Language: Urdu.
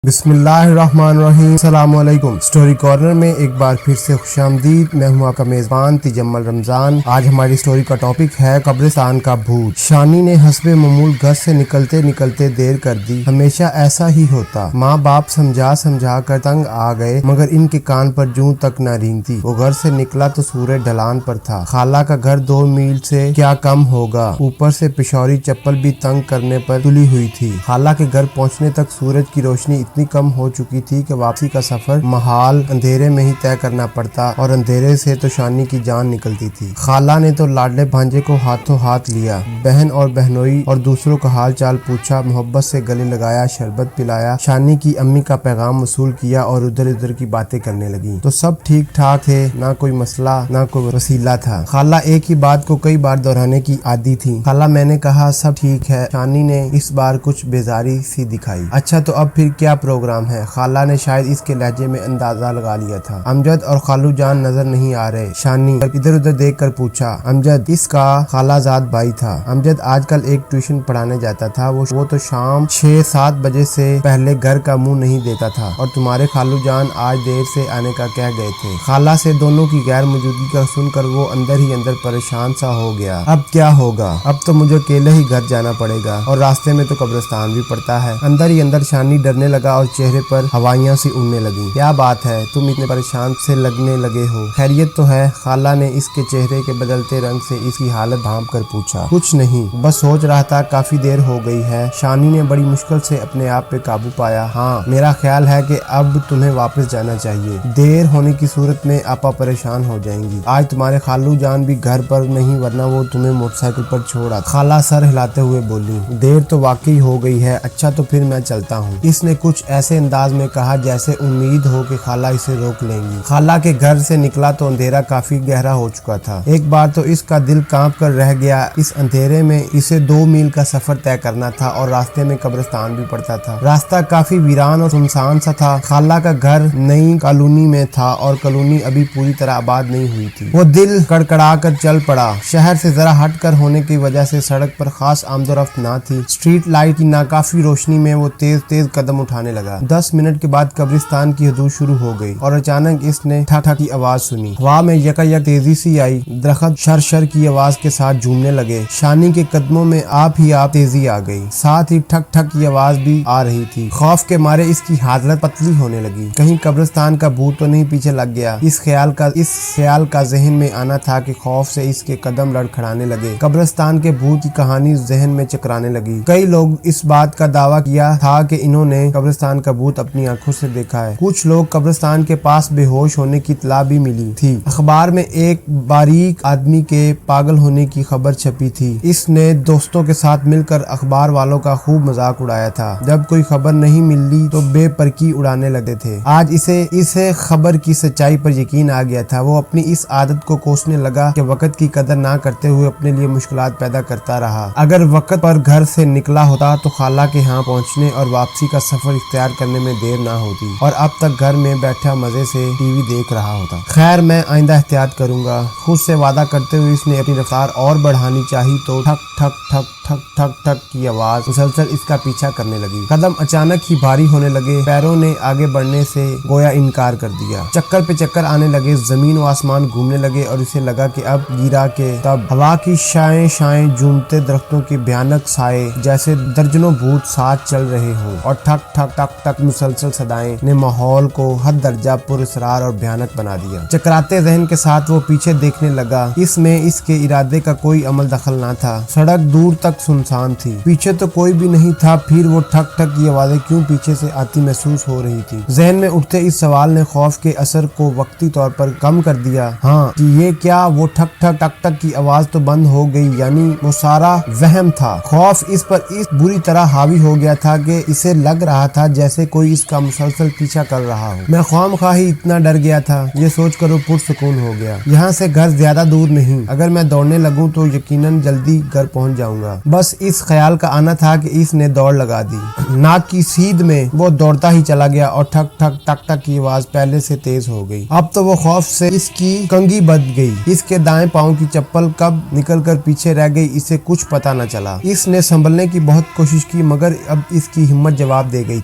بسم اللہ الرحمن الرحیم۔ السلام علیکم۔ سٹوری کارنر میں ایک بار پھر سے خوش آمدید۔ میں ہوں آپ کا میزبان تجمل رمضان۔ آج ہماری سٹوری کا ٹاپک ہے قبرستان کا بھوت۔ شانی نے حسب معمول گھر سے نکلتے نکلتے دیر کر دی۔ ہمیشہ ایسا ہی ہوتا، ماں باپ سمجھا کر تنگ آ گئے، مگر ان کے کان پر جوں تک نہ رینگتی۔ وہ گھر سے نکلا تو سورج ڈھلان پر تھا۔ خالہ کا گھر 2 میل سے کیا کم ہوگا، اوپر سے پشوری چپل بھی تنگ کرنے پر تلی ہوئی تھی۔ خالہ کے گھر پہنچنے تک سورج کی روشنی اتنی کم ہو چکی تھی کہ واپسی کا سفر محال اندھیرے میں ہی طے کرنا پڑتا، اور اندھیرے سے تو شانی کی جان نکلتی تھی۔ خالہ نے تو لاڈلے بھانجے کو ہاتھوں ہاتھ لیا، بہن اور بہنوئی اور دوسروں کا حال چال پوچھا، محبت سے گلے لگایا، شربت پلایا، شانی کی امی کا پیغام وصول کیا اور ادھر ادھر کی باتیں کرنے لگی تو سب ٹھیک ٹھاک تھے، نہ کوئی مسئلہ نہ کوئی وسیلہ تھا۔ خالہ ایک ہی بات کو کئی بار دہرانے کی عادی تھی۔ خالہ میں نے کہا سب ٹھیک ہے۔ شانی نے اس بار کچھ بیزاری سی دکھائی۔ اچھا تو اب پھر کیا پروگرام ہے؟ خالہ نے شاید اس کے لہجے میں اندازہ لگا لیا تھا۔ امجد اور خالو جان نظر نہیں آ رہے؟ شانی ادھر ادھر دیکھ کر پوچھا۔ امجد اس کا خالہ زاد بھائی تھا۔ امجد آج کل ایک ٹیوشن پڑھانے جاتا تھا، وہ تو شام 6-7 بجے سے پہلے گھر کا منہ نہیں دیتا تھا، اور تمہارے خالو جان آج دیر سے آنے کا کہہ گئے تھے۔ خالہ سے دونوں کی غیر موجودگی کا سن کر وہ اندر ہی اندر پریشان سا ہو گیا۔ اب کیا ہوگا؟ اب تو مجھے اکیلے ہی گھر جانا پڑے گا، اور راستے میں تو قبرستان بھی پڑتا ہے۔ اندر ہی اندر شانی ڈرنے لگا اور چہرے پر ہوائیاں سی اڑنے لگی۔ کیا بات ہے، تم اتنے پریشان سے لگنے لگے ہو؟ خیریت تو ہے؟ خالہ نے اس کے چہرے کے بدلتے رنگ سے اس کی حالت بھانپ کر پوچھا۔ کچھ نہیں، بس سوچ رہا تھا کافی دیر ہو گئی ہے۔ شانی نے بڑی مشکل سے اپنے آپ پہ قابو پایا۔ ہاں، میرا خیال ہے کہ اب تمہیں واپس جانا چاہیے۔ دیر ہونے کی صورت میں آپا پریشان ہو جائیں گی۔ آج تمہارے خالو جان بھی گھر پر نہیں، ورنہ وہ تمہیں موٹر سائیکل پر چھوڑ آتے۔ خالہ سر ہلاتے ہوئے بولی۔ دیر تو واقعی ہو گئی ہے۔ اچھا تو پھر میں چلتا ہوں۔ اس نے کچھ ایسے انداز میں کہا جیسے امید ہو کہ خالہ اسے روک لیں گی۔ خالہ کے گھر سے نکلا تو اندھیرا کافی گہرا ہو چکا تھا۔ ایک بار تو اس کا دل کانپ کر رہ گیا۔ اس اندھیرے میں اسے 2 میل کا سفر طے کرنا تھا، اور راستے میں قبرستان بھی پڑتا تھا۔ راستہ کافی ویران اور سنسان سا تھا۔ خالہ کا گھر نئی کالونی میں تھا، اور کالونی ابھی پوری طرح آباد نہیں ہوئی تھی۔ وہ دل کڑکڑا کر چل پڑا۔ شہر سے ذرا ہٹ کر ہونے کی وجہ سے سڑک پر خاص آمد و رفت نہ تھی۔ اسٹریٹ لائٹ کی ناکافی روشنی میں وہ تیز تیز قدم اٹھانے لگا۔ 10 منٹ کے بعد قبرستان کی حدود شروع ہو گئی، اور اچانک اس نے ٹھک ٹھک کی آواز سنی۔ ہوا میں یکایک تیزی سی آئی، درخت شر شر کی آواز کے ساتھ جھومنے لگے۔ شانی کے قدموں میں آپ تیزی آ گئی، ساتھ ہی ٹھک ٹھک کی آواز بھی آ رہی تھی۔ خوف کے مارے اس کی حالت پتلی ہونے لگی۔ کہیں قبرستان کا بھوت تو نہیں پیچھے لگ گیا؟ اس خیال کا ذہن میں آنا تھا کہ خوف سے اس کے قدم لڑکھڑانے لگے۔ قبرستان کے بھوت کی کہانی ذہن میں چکرانے لگی۔ کئی لوگ اس بات کا دعویٰ کیا تھا کہ انہوں نے قبرستان کا بھوت اپنی آنکھوں سے دیکھا ہے۔ کچھ لوگ قبرستان کے پاس بے ہوش ہونے کی اطلاع بھی ملی تھی۔ اخبار میں ایک باریک آدمی کے پاگل ہونے کی خبر چھپی تھی۔ اس نے دوستوں کے ساتھ مل کر اخبار والوں کا خوب مذاق اڑایا تھا۔ جب کوئی خبر نہیں ملی تو بے پرکی اڑانے لگے تھے۔ آج اسے خبر کی سچائی پر یقین آ گیا تھا۔ وہ اپنی اس عادت کو کوسنے لگا کہ وقت کی قدر نہ کرتے ہوئے اپنے لیے مشکلات پیدا کرتا رہا۔ اگر وقت پر گھر سے نکلا ہوتا تو خالہ کے ہاں پہنچنے اور واپسی کا سفر اختیار کرنے میں دیر نہ ہوتی، اور اب تک گھر میں بیٹھا مزے سے ٹی وی دیکھ رہا ہوتا۔ خیر، میں آئندہ احتیاط کروں گا، خود سے وعدہ کرتے ہوئے اس نے اپنی رفتار اور بڑھانی چاہی تو ٹھک ٹھک ٹھک ٹھک ٹھک ٹھک کی آواز مسلسل اس کا پیچھا کرنے لگی۔ قدم اچانک ہی بھاری ہونے لگے، پیروں نے آگے بڑھنے سے گویا انکار کر دیا۔ چکر پہ چکر آنے لگے، زمین و آسمان گھومنے لگے، اور اسے لگا کہ اب گرا کہ تب ہوا کی شائیں شائیں جھومتے درختوں کے بھیانک سائے جیسے درجنوں بھوت ساتھ چل رہے ہوں، اور ٹھک ٹھک ٹک ٹک مسلسل صدائیں نے ماحول کو حد درجہ پر اسرار اور بھیانک بنا دیا۔ چکراتے ذہن کے ساتھ وہ پیچھے دیکھنے لگا۔ اس میں اس کے ارادے کا کوئی عمل دخل نہ تھا۔ سڑک دور تک سنسان تھی، پیچھے تو کوئی بھی نہیں تھا، پھر وہ ٹھک ٹھک کی آوازیں کیوں پیچھے سے آتی محسوس ہو رہی تھی؟ ذہن میں اٹھتے اس سوال نے خوف کے اثر کو وقتی طور پر کم کر دیا۔ ہاں، کہ یہ کیا وہ ٹھک ٹھک ٹک ٹک کی آواز تو بند ہو گئی، یعنی وہ سارا وہم تھا۔ خوف اس پر اس بری طرح حاوی ہو گیا تھا کہ اسے لگ رہا تھا جیسے کوئی اس کا مسلسل پیچھا کر رہا ہو۔ میں خواہ مخواہ ہی اتنا ڈر گیا تھا، یہ سوچ کر وہ پرسکون ہو گیا۔ یہاں سے گھر زیادہ دور نہیں، اگر میں دوڑنے لگوں تو یقیناً جلدی گھر پہنچ جاؤں گا۔ بس اس خیال کا آنا تھا کہ اس نے دوڑ لگا دی۔ ناک کی سیدھ میں وہ دوڑتا ہی چلا گیا، اور ٹھک ٹھک ٹک ٹک کی آواز پہلے سے تیز ہو گئی۔ اب تو وہ خوف سے اس کی کنگھی بد گئی۔ اس کے دائیں پاؤں کی چپل کب نکل کر پیچھے رہ گئی اسے کچھ پتا نہ چلا۔ اس نے سنبھلنے کی بہت کوشش کی، مگر اب اس کی ہمت جواب دے گئی